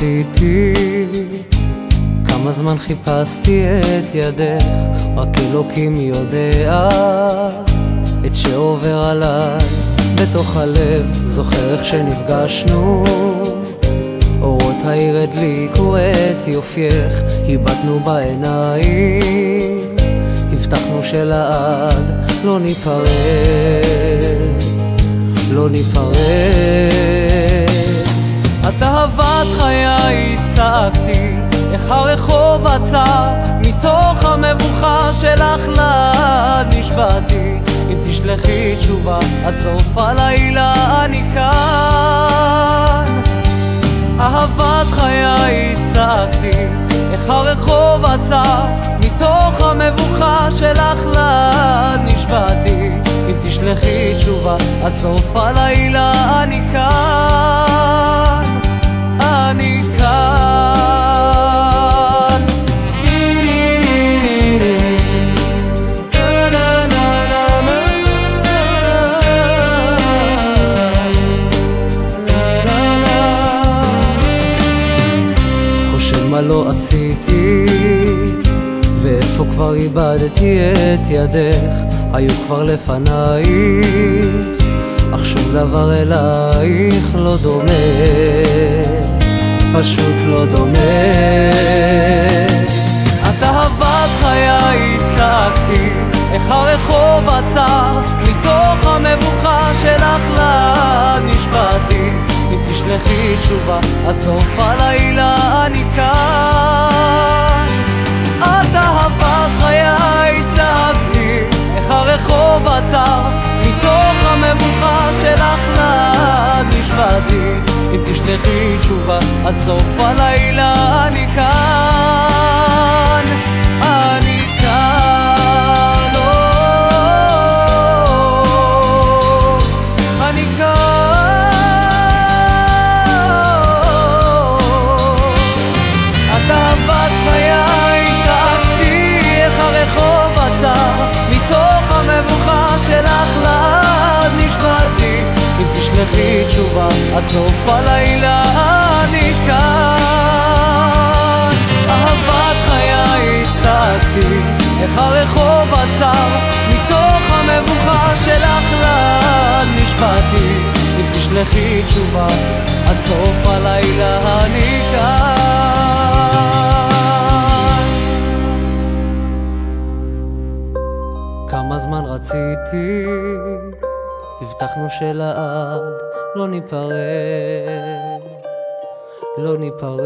רציתי, כמה זמן חיפשתי את ידך, רק אלוקים יודע את שעובר עליי בתוך הלב. זוכר איך שנפגשנו, אורות העיר הדליקו את יופייך, הבטנו בעיניים, הבטחנו שלעד לא ניפרד, לא ניפרד. את אהבת חיי, צעקתי, איך הרחוב עצר, מתוך המבוכה שלך לעד נשבעתי, אם תשלחי תשובה עד סוף הלילה אני כאן. אהבת חיי, צעקתי, איך הרחוב עצר, מתוך המבוכה שלך לעד נשבעתי, אם תשלחי תשובה עד סוף הלילה אני כאן, אני כאן. חושב מה לא עשיתי, ואיפה כבר איבדתי את ידך, היו כבר לפנייך, אך שום דבר אלייך לא דומה, פשוט לא דומה. את אהבת חיי, צעקתי, איך הרחוב עצר, מתוך המבוכה שלך לעד נשבעתי, אם תשלחי תשובה עד סוף הלילה אני כאן. את אהבת חיי, צעקתי, איך הרחוב עצר, מתוך המבוכה שלך לעד נשבעתי, אם תשלחי תשובה עד סוף הלילה אני כאן, אני כאן, אני כאן. את אהבת חיי, צעקתי, איך הרחוב עצר, מתוך המבוכה שלך לעד נשבעתי, אם תשלחי תשובה עד סוף הלילה אני כאן. אהבת חיי, צעקתי, איך הרחוב עצר, מתוך המבוכה שלך לעד נשבעתי, אם תשלחי תשובה עד סוף הלילה אני כאן. כמה זמן רציתי, הבטחנו שלעד לא ניפרד, לא ניפרד.